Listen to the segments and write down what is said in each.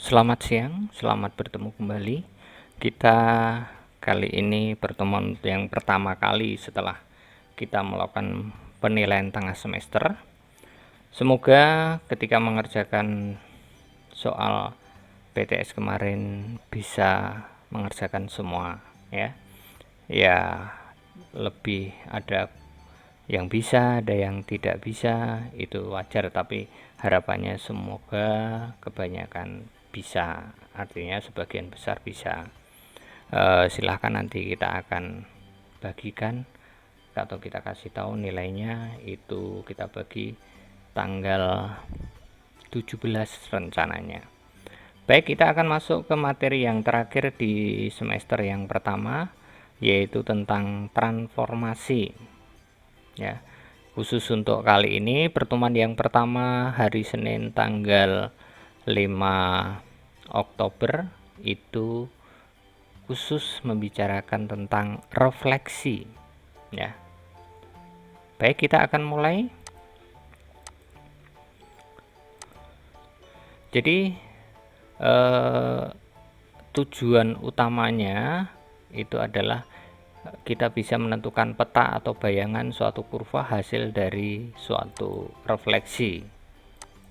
Selamat siang, selamat bertemu kembali. Kita kali ini pertemuan yang pertama kali setelah kita melakukan penilaian tengah semester. Semoga ketika mengerjakan soal PTS kemarin bisa mengerjakan semua ya. Ya, lebih ada yang bisa, ada yang tidak bisa, itu wajar, tapi harapannya semoga kebanyakan bisa, artinya sebagian besar bisa. Silahkan nanti kita akan bagikan atau kita kasih tahu nilainya, itu kita bagi tanggal 17 rencananya. Baik, kita akan masuk ke materi yang terakhir di semester yang pertama, yaitu tentang transformasi ya. Khusus untuk kali ini pertemuan yang pertama hari Senin tanggal 5 Oktober itu khusus membicarakan tentang refleksi ya. Baik, kita akan mulai. Jadi tujuan utamanya itu adalah kita bisa menentukan peta atau bayangan suatu kurva hasil dari suatu refleksi.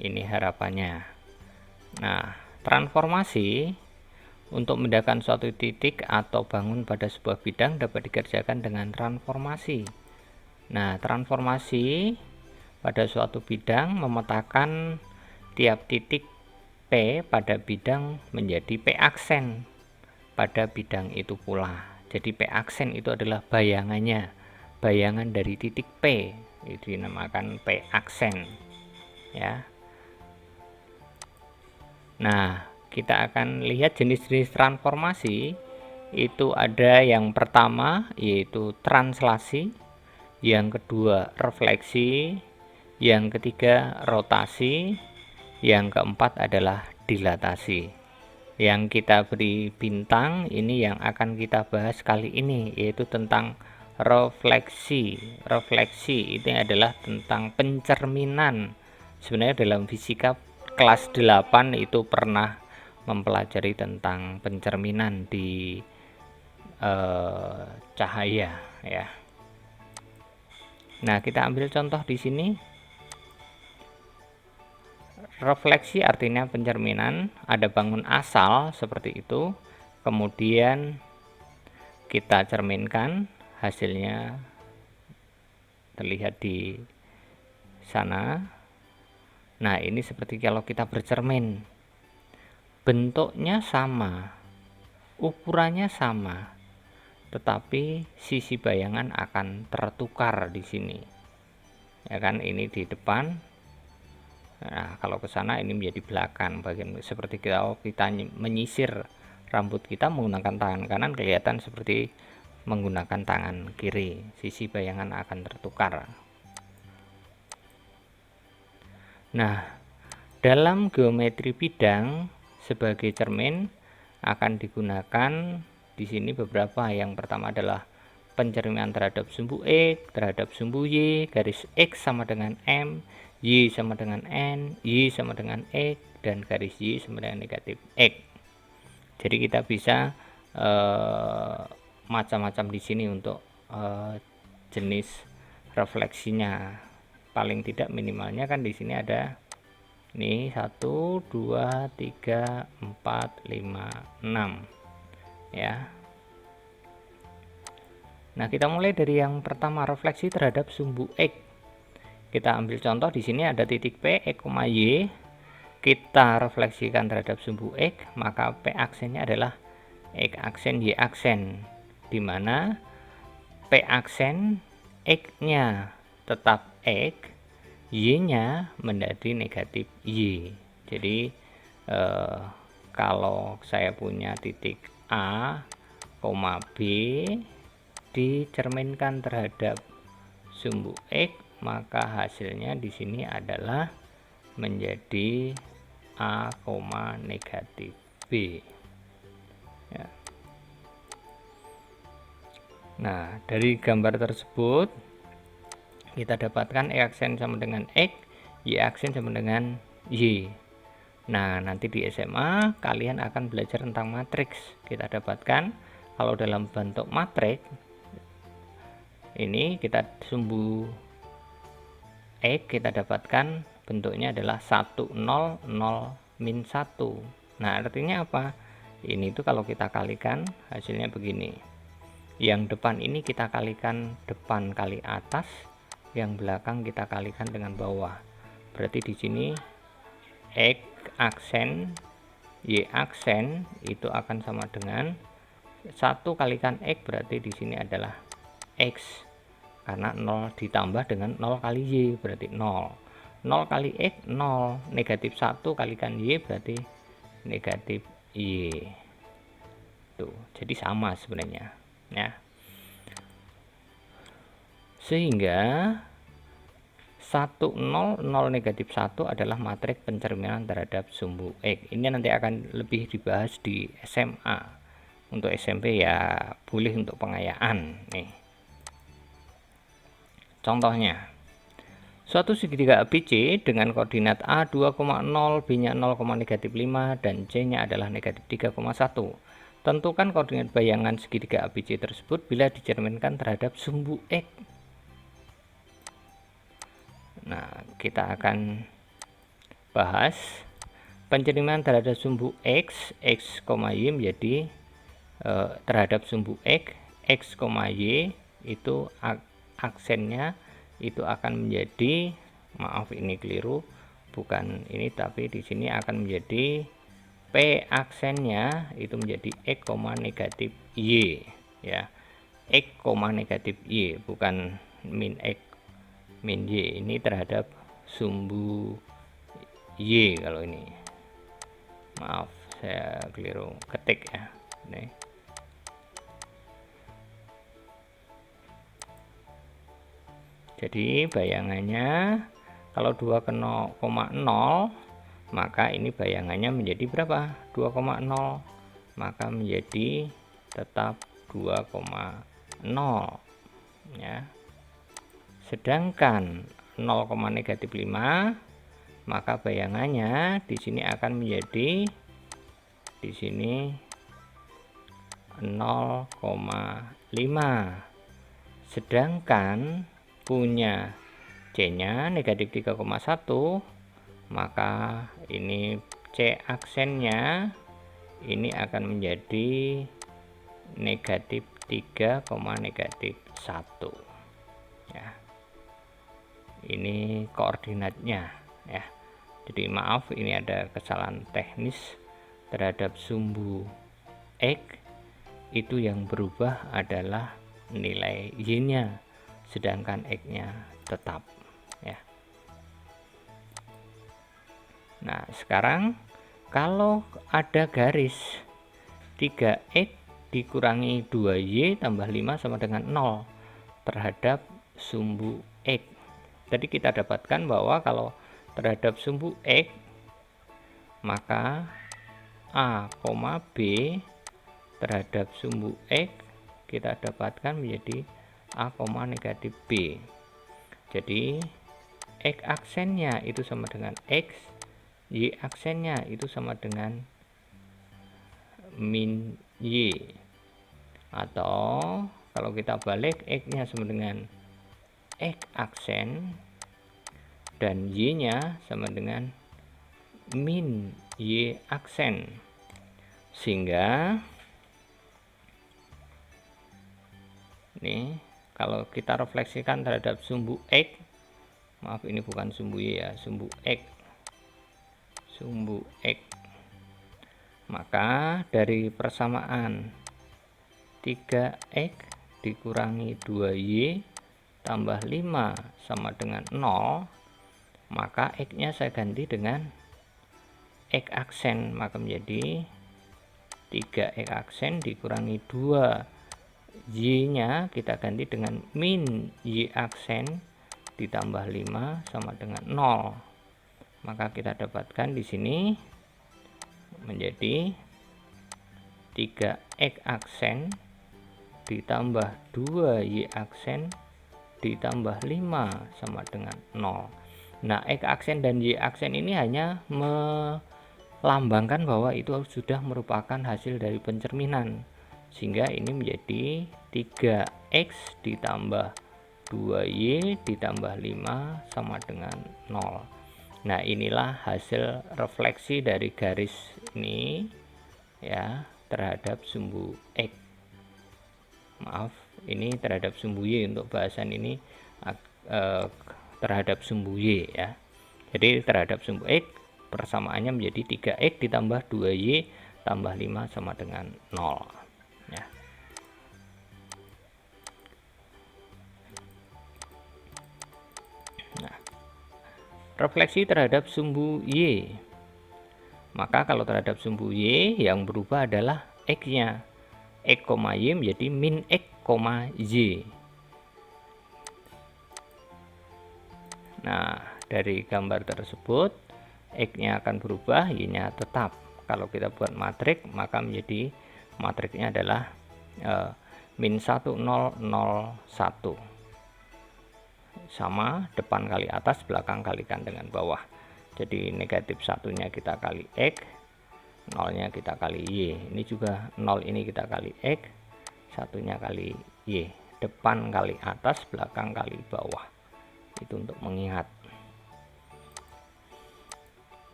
Ini harapannya. Nah, transformasi untuk memindahkan suatu titik atau bangun pada sebuah bidang dapat dikerjakan dengan transformasi. Nah, transformasi pada suatu bidang memetakan tiap titik P pada bidang menjadi P aksen pada bidang itu pula. Jadi P aksen itu adalah bayangannya, bayangan dari titik P, itu dinamakan P aksen ya. Nah, kita akan lihat jenis-jenis transformasi. Itu ada yang pertama yaitu translasi, yang kedua refleksi, yang ketiga rotasi, yang keempat adalah dilatasi. Yang kita beri bintang ini yang akan kita bahas kali ini, yaitu tentang refleksi. Refleksi ini adalah tentang pencerminan. Sebenarnya dalam fisika kelas 8 itu pernah mempelajari tentang pencerminan di cahaya ya. Nah, kita ambil contoh di sini. Refleksi artinya pencerminan, ada bangun asal seperti itu, kemudian kita cerminkan, hasilnya terlihat di sana. Nah, ini seperti kalau kita bercermin, bentuknya sama, ukurannya sama, tetapi sisi bayangan akan tertukar di sini ya kan, ini di depan. Nah, kalau ke sana ini menjadi belakang. Bagian seperti kalau kita menyisir rambut kita menggunakan tangan kanan, kelihatan seperti menggunakan tangan kiri. Sisi bayangan akan tertukar. Nah, dalam geometri bidang sebagai cermin akan digunakan di sini beberapa. Yang pertama adalah pencerminan terhadap sumbu X, terhadap sumbu Y, garis X sama dengan M, Y sama dengan N, Y sama dengan X, dan garis Y sama dengan negatif X. Jadi kita bisa macam-macam di sini untuk jenis refleksinya. Paling tidak minimalnya kan di sini ada nih 1, 2, 3, 4, 5, 6 ya. Nah, kita mulai dari yang pertama, refleksi terhadap sumbu X. Kita ambil contoh di sini ada titik P, X, Y. Kita refleksikan terhadap sumbu X, maka P aksennya adalah X aksen, Y aksen, di mana P aksen X-nya tetap X, Y-nya menjadi negatif Y. Jadi kalau saya punya titik A, B dicerminkan terhadap sumbu X, maka hasilnya di sini adalah menjadi A, negatif B ya. Nah, dari gambar tersebut kita dapatkan X aksen sama dengan X, Y aksen sama dengan Y. Nah, nanti di SMA kalian akan belajar tentang matriks. Kita dapatkan kalau dalam bentuk matriks ini kita sumbu X kita dapatkan bentuknya adalah 1 0 0 min 1. Nah, artinya apa? Ini tuh kalau kita kalikan hasilnya begini. Yang depan ini kita kalikan depan kali atas, yang belakang kita kalikan dengan bawah. Berarti di sini X aksen Y aksen itu akan sama dengan 1 kalikan X, berarti di sini adalah X. Karena 0 ditambah dengan 0 kali Y berarti 0. 0 kali X 0, negatif 1 kalikan Y berarti negatif Y. Tuh, jadi sama sebenarnya ya. Sehingga 1 0 0 negatif 1 adalah matriks pencerminan terhadap sumbu X. Ini nanti akan lebih dibahas di SMA. Untuk SMP ya boleh untuk pengayaan nih. Contohnya, suatu segitiga ABC dengan koordinat A 2,0, B-nya 0, negatif 5, dan C-nya adalah negatif 3,1. Tentukan koordinat bayangan segitiga ABC tersebut bila dicerminkan terhadap sumbu X. Nah, kita akan bahas pencerminan terhadap sumbu X, X, Y menjadi terhadap sumbu X, Y itu aksennya itu akan menjadi, maaf ini keliru, bukan ini, tapi di sini akan menjadi P aksennya itu menjadi X, negatif Y ya. X, negatif Y, bukan min X min Y. Ini terhadap sumbu Y. Kalau ini, maaf saya keliru ketik ya. Nih. Jadi bayangannya kalau 2,0 maka ini bayangannya menjadi berapa? 2,0, maka menjadi tetap 2,0 ya. Sedangkan 0, negatif 5 maka bayangannya di sini akan menjadi di sini 0,5. Sedangkan punya C-nya negatif 3,1, maka ini C aksennya ini akan menjadi negatif 3, negatif 1 ya. Ini koordinatnya ya. Jadi maaf ini ada kesalahan teknis terhadap sumbu X, itu yang berubah adalah nilai Y-nya, sedangkan X-nya tetap ya. Nah, sekarang kalau ada garis 3X dikurangi 2Y tambah 5 sama dengan 0 terhadap sumbu X. Tadi kita dapatkan bahwa kalau terhadap sumbu X maka A, B terhadap sumbu X kita dapatkan menjadi A, negatif B. Jadi X aksennya itu sama dengan X, Y aksennya itu sama dengan min Y. Atau kalau kita balik, X nya sama dengan X aksen dan Y nya sama dengan min Y aksen. Sehingga nih kalau kita refleksikan terhadap sumbu X, maaf ini bukan sumbu Y ya, sumbu X, maka dari persamaan 3X dikurangi 2Y tambah 5 sama dengan 0, maka X nya saya ganti dengan X aksen, maka menjadi 3X aksen dikurangi 2 Y-nya kita ganti dengan min Y aksen ditambah 5 sama dengan 0. Maka kita dapatkan di sini menjadi 3X aksen ditambah 2 Y aksen ditambah 5 sama dengan 0. Nah, X aksen dan Y aksen ini hanya lambangkan bahwa itu sudah merupakan hasil dari pencerminan, sehingga ini menjadi 3x ditambah 2y ditambah 5 sama dengan 0. Nah, inilah hasil refleksi dari garis ini ya terhadap sumbu X. Maaf, ini terhadap sumbu Y, untuk bahasan ini terhadap sumbu Y ya. Jadi terhadap sumbu X persamaannya menjadi 3x ditambah 2y tambah 5 sama dengan 0 ya. Nah, refleksi terhadap sumbu Y. Maka kalau terhadap sumbu Y yang berubah adalah X-nya. X, Y menjadi min X, Y. Nah, dari gambar tersebut X-nya akan berubah, Y-nya tetap. Kalau kita buat matrik, maka menjadi matriknya adalah min 1 0 0 1 sama depan kali atas, belakang kalikan dengan bawah. Jadi negatif satunya kita kali X, nolnya kita kali Y. Ini juga 0 ini kita kali X, satunya kali Y. Depan kali atas, belakang kali bawah. Itu untuk mengingat.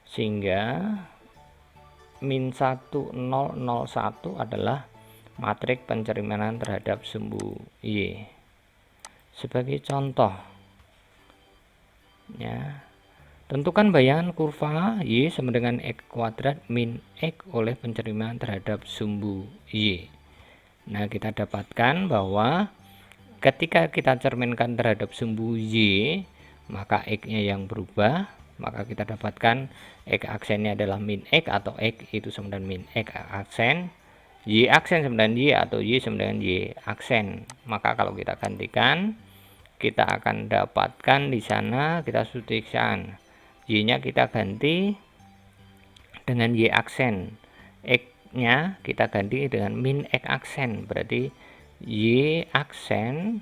Sehingga min 1001 adalah matrik pencerminan terhadap sumbu Y. Sebagai contoh ya, tentukan bayangan kurva Y sama dengan X kuadrat min X oleh pencerminan terhadap sumbu Y. Nah, kita dapatkan bahwa ketika kita cerminkan terhadap sumbu Y, maka X-nya yang berubah, maka kita dapatkan X aksennya adalah min X atau X itu sama dengan min X aksen, Y aksen sama dengan Y atau Y sama dengan Y aksen. Maka kalau kita gantikan, kita akan dapatkan di sana kita sutikkan Y-nya kita ganti dengan Y aksen, X-nya kita ganti dengan min X aksen, berarti Y aksen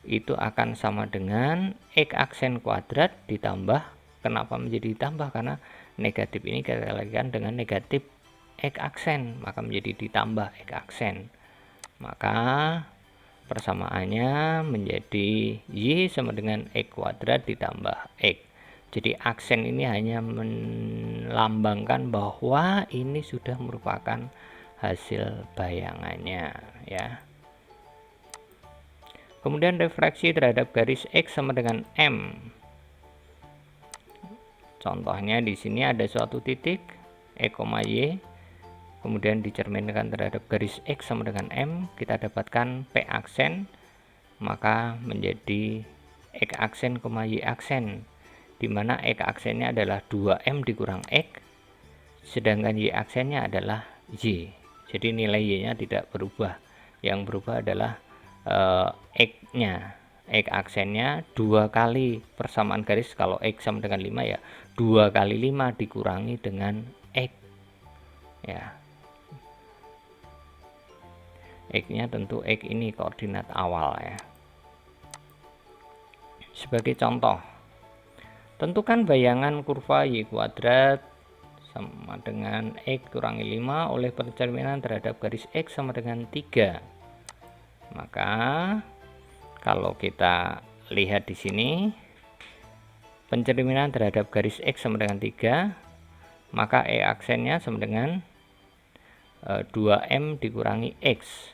itu akan sama dengan X aksen kuadrat ditambah, kenapa menjadi ditambah? Karena negatif ini kita kalikan dengan negatif X aksen, maka menjadi ditambah X aksen. Maka persamaannya menjadi Y sama dengan X kuadrat ditambah X. Jadi aksen ini hanya melambangkan bahwa ini sudah merupakan hasil bayangannya ya. Kemudian refleksi terhadap garis X sama dengan M. Contohnya di sini ada suatu titik X, Y, kemudian dicerminkan terhadap garis X sama dengan M, kita dapatkan P aksen, maka menjadi X aksen, Y aksen, di mana X aksennya adalah 2M dikurang X, sedangkan Y aksennya adalah Y. Jadi nilai Y-nya tidak berubah. Yang berubah adalah X-nya. X aksennya 2 kali persamaan garis, kalau X sama dengan 5 ya 2 kali 5 dikurangi dengan X ya. X-nya tentu X ini koordinat awal ya. Sebagai contoh, tentukan bayangan kurva Y kuadrat sama dengan X kurangi 5 oleh pencerminan terhadap garis X sama dengan 3. Maka kalau kita lihat di sini pencerminan terhadap garis X sama dengan 3, maka E aksennya sama dengan 2M dikurangi X,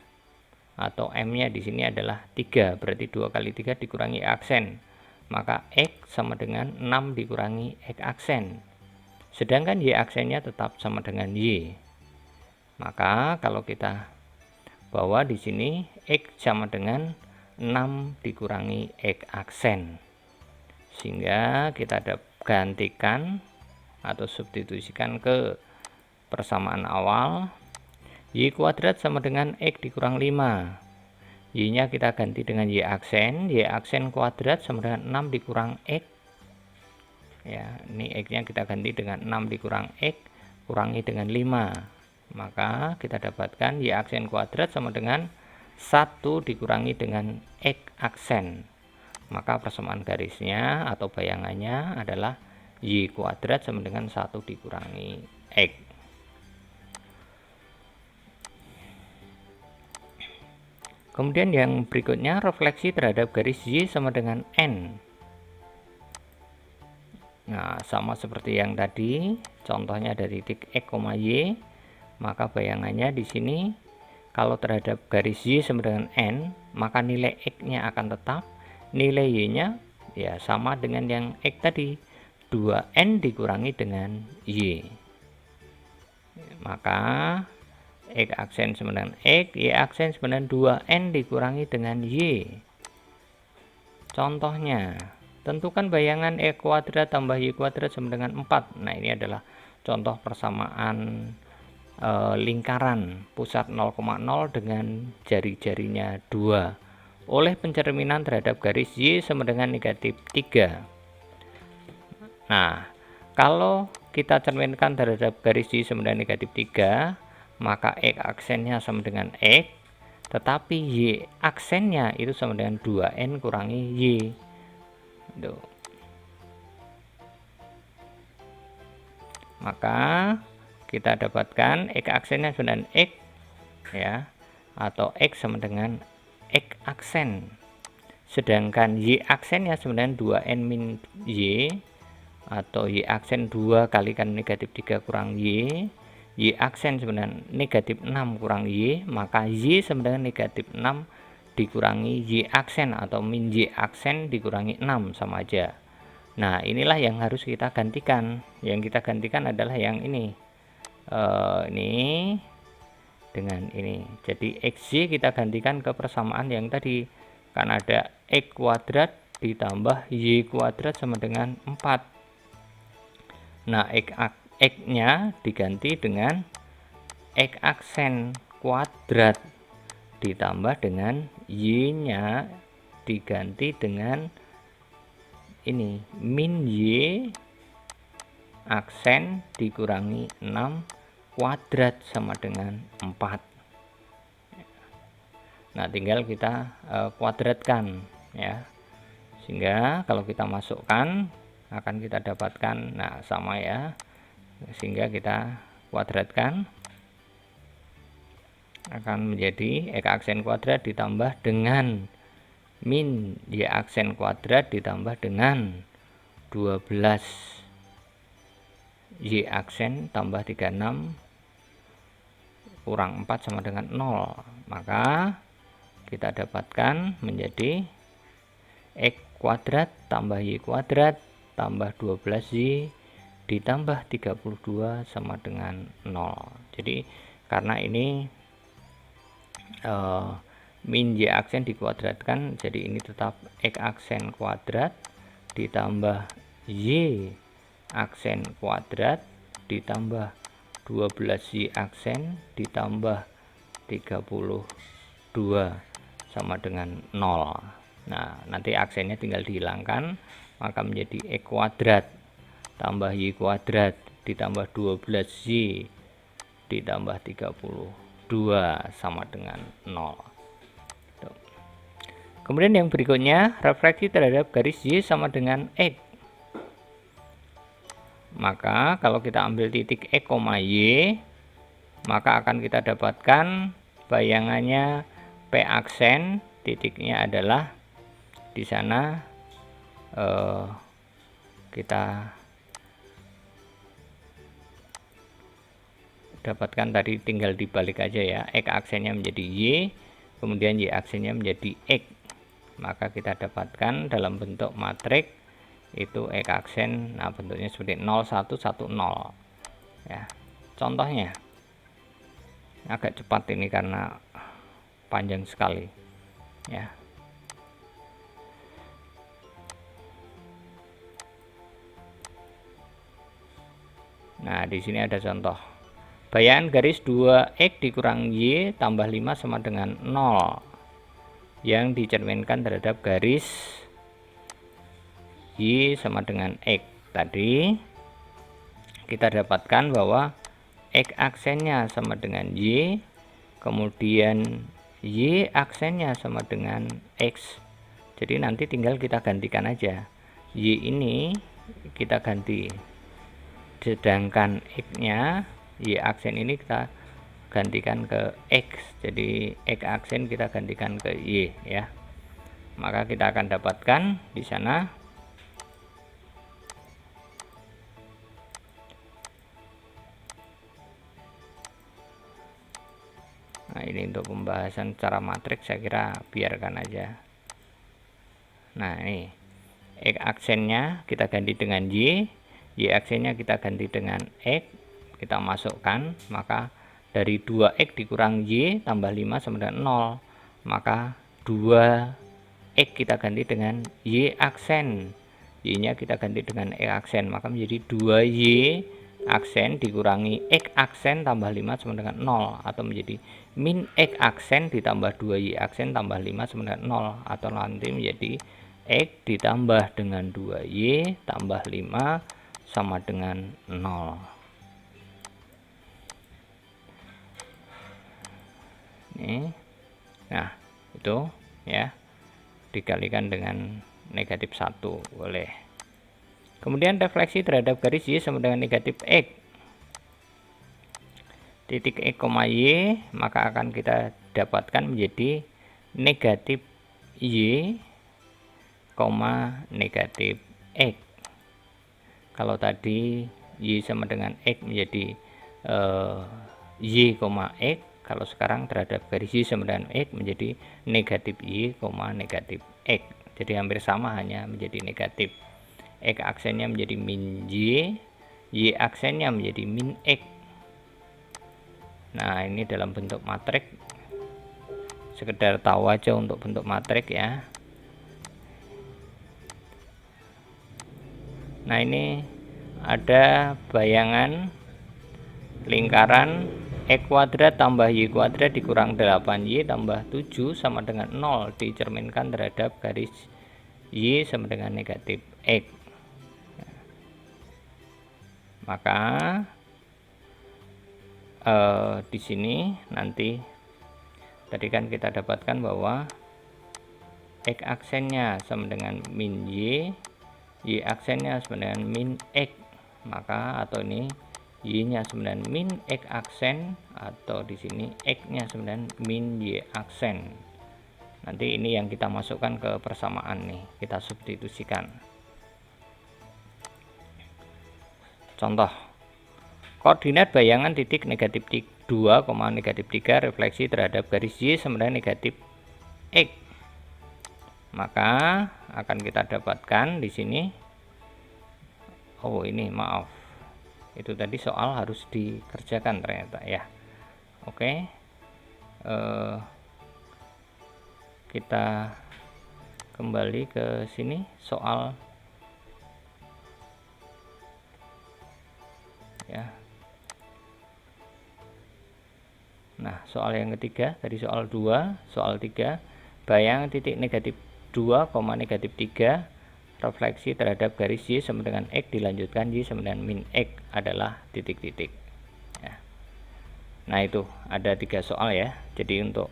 atau M-nya di sini adalah 3, berarti 2 kali 3 dikurangi aksen, maka X sama dengan 6 dikurangi X aksen, sedangkan Y aksennya tetap sama dengan Y. Maka kalau kita bahwa di sini X sama dengan 6 dikurangi X aksen, sehingga kita gantikan atau substitusikan ke persamaan awal. Y kuadrat sama dengan X dikurang 5, Y nya kita ganti dengan Y aksen kuadrat sama dengan 6 dikurang X ya, ini X nya kita ganti dengan 6 dikurang X kurangi dengan 5, maka kita dapatkan Y aksen kuadrat sama dengan 1 dikurangi dengan X aksen. Maka persamaan garisnya atau bayangannya adalah Y kuadrat sama dengan 1 dikurangi X. Kemudian yang berikutnya, refleksi terhadap garis Y sama dengan N. Nah, sama seperti yang tadi, contohnya dari titik X, Y, maka bayangannya di sini kalau terhadap garis Y sama dengan N, maka nilai X-nya akan tetap, nilai Y-nya ya sama dengan yang X tadi, 2N dikurangi dengan Y. Maka X aksen sama dengan X, Y aksen sama dengan 2N dikurangi dengan Y. Contohnya, tentukan bayangan X kuadrat tambah Y kuadrat sama dengan 4. Nah, ini adalah contoh persamaan lingkaran pusat 0,0 dengan jari-jarinya 2 oleh pencerminan terhadap garis Y sama dengan negatif 3. Nah, kalau kita cerminkan terhadap garis Y sama dengan negatif 3, maka X aksennya sama dengan X, tetapi Y aksennya itu sama dengan 2N kurangi Y. Tuh. Maka kita dapatkan X aksennya sama dengan X, ya, atau X sama dengan X aksen. Sedangkan Y aksennya sama dengan 2N min Y, atau Y aksen 2 kalikan negatif 3 kurang Y. Y aksen sebenarnya negatif 6 kurang Y, maka Y sama dengan negatif 6 dikurangi Y aksen atau min Y aksen dikurangi 6 sama aja. Nah, inilah yang harus kita gantikan. Yang kita gantikan adalah yang ini. Ini dengan ini. Jadi XY kita gantikan ke persamaan yang tadi. Karena ada X kuadrat ditambah Y kuadrat sama dengan 4. Nah, X-nya diganti dengan X aksen kuadrat ditambah dengan Y-nya diganti dengan ini min Y aksen dikurangi 6 kuadrat sama dengan 4. Nah, tinggal kita kuadratkan ya, sehingga kalau kita masukkan akan kita dapatkan, nah sama ya, sehingga kita kuadratkan akan menjadi X aksen kuadrat ditambah dengan min Y aksen kuadrat ditambah dengan 12 Y aksen tambah 36 kurang 4 sama dengan 0. Maka kita dapatkan menjadi X kuadrat tambah Y kuadrat tambah 12Y ditambah 32 sama dengan 0. Jadi karena ini min Y aksen dikuadratkan, jadi ini tetap X aksen kuadrat ditambah Y aksen kuadrat ditambah 12Y aksen ditambah 32 sama dengan 0. Nah, nanti aksennya tinggal dihilangkan, maka menjadi X kuadrat tambah Y kuadrat ditambah 12Y ditambah 32 sama dengan 0. Tuh. Kemudian yang berikutnya, refleksi terhadap garis Y sama dengan X. Maka kalau kita ambil titik X, Y, maka akan kita dapatkan bayangannya P aksen, titiknya adalah di sana. Kita dapatkan tadi tinggal dibalik aja ya, X aksennya menjadi Y, kemudian Y aksennya menjadi X, maka kita dapatkan dalam bentuk matriks itu X aksen. Nah, bentuknya seperti 0 1 1 0 ya. Contohnya agak cepat ini karena panjang sekali ya. Nah, di sini ada contoh bayangan garis 2X dikurang Y tambah 5 sama dengan 0 yang dicerminkan terhadap garis Y sama dengan X. Tadi kita dapatkan bahwa X aksennya sama dengan Y, kemudian Y aksennya sama dengan X. Jadi nanti tinggal kita gantikan aja. Y ini kita ganti, sedangkan X nya Y aksen ini kita gantikan ke X, jadi X aksen kita gantikan ke Y ya. Maka kita akan dapatkan di sana nah ini untuk pembahasan cara matriks saya kira biarkan aja. Nah ini X aksennya kita ganti dengan Y, Y aksennya kita ganti dengan X, kita masukkan, maka dari 2X dikurang Y tambah 5 sama dengan 0, maka 2X kita ganti dengan Y aksen, Y nya kita ganti dengan X aksen, maka menjadi 2Y aksen dikurangi X aksen tambah 5 sama dengan 0, atau menjadi min X aksen ditambah 2Y aksen tambah 5 sama dengan 0, atau nanti menjadi X ditambah dengan 2Y tambah 5 sama dengan 0. Ini. Nah, itu ya. Dikalikan dengan negatif 1 boleh. Kemudian refleksi terhadap garis Y sama dengan negatif X. Titik X, Y, maka akan kita dapatkan menjadi negatif Y, negatif X. Kalau tadi Y sama dengan X menjadi Y, X, kalau sekarang terhadap garis Y sama dengan X menjadi negatif Y, negatif X. Jadi hampir sama, hanya menjadi negatif. X aksennya menjadi min Y, Y aksennya menjadi min X. Nah ini dalam bentuk matriks, sekedar tahu aja untuk bentuk matriks ya. Nah ini ada bayangan lingkaran X kuadrat tambah Y kuadrat dikurang 8Y tambah 7 sama dengan 0 dicerminkan terhadap garis Y sama dengan negatif X. Maka di sini nanti tadi kan kita dapatkan bahwa X aksennya sama dengan min Y, Y aksennya sama dengan min X, maka atau ini Y nya sama dengan min X aksen, atau di sini X nya sama dengan min Y aksen. Nanti ini yang kita masukkan ke persamaan nih, kita substitusikan. Contoh, koordinat bayangan titik negatif 2, negatif 3 refleksi terhadap garis Y sama dengan negatif X. Maka akan kita dapatkan di sini. Oh ini maaf, itu tadi soal harus dikerjakan ternyata ya. Oke, kita kembali ke sini soal ya. Nah soal yang ketiga dari soal 2, soal 3, bayangan titik negatif 2, negatif 3 refleksi terhadap garis Y sama dengan X dilanjutkan Y sama dengan min X adalah titik-titik ya. Nah itu ada 3 soal ya. Jadi untuk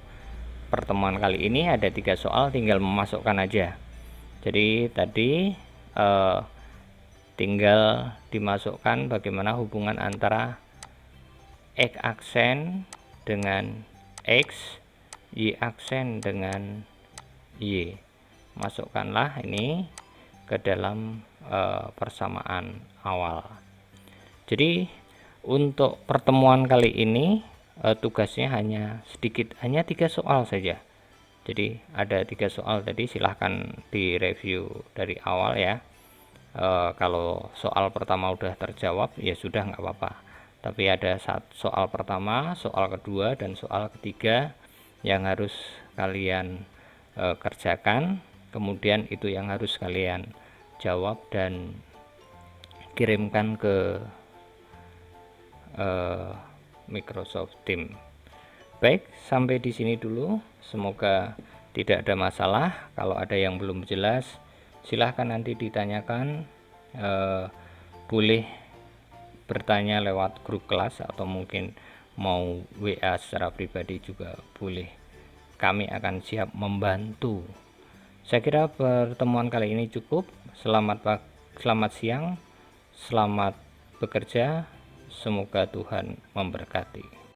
pertemuan kali ini ada 3 soal, tinggal memasukkan aja. Jadi tadi tinggal dimasukkan bagaimana hubungan antara X aksen dengan X, Y aksen dengan Y. Masukkanlah ini ke dalam persamaan awal. Jadi untuk pertemuan kali ini tugasnya hanya sedikit, hanya 3 soal saja. Jadi ada 3 soal tadi, silahkan direview dari awal ya. Kalau soal pertama udah terjawab ya sudah, nggak apa-apa. Tapi ada soal pertama, soal kedua, dan soal ketiga yang harus kalian kerjakan. Kemudian itu yang harus kalian jawab dan kirimkan ke Microsoft Teams. Baik, sampai di sini dulu. Semoga tidak ada masalah. Kalau ada yang belum jelas, silahkan nanti ditanyakan. Boleh bertanya lewat grup kelas atau mungkin mau WA secara pribadi juga boleh. Kami akan siap membantu. Saya kira pertemuan kali ini cukup. Selamat Selamat siang, selamat bekerja, semoga Tuhan memberkati.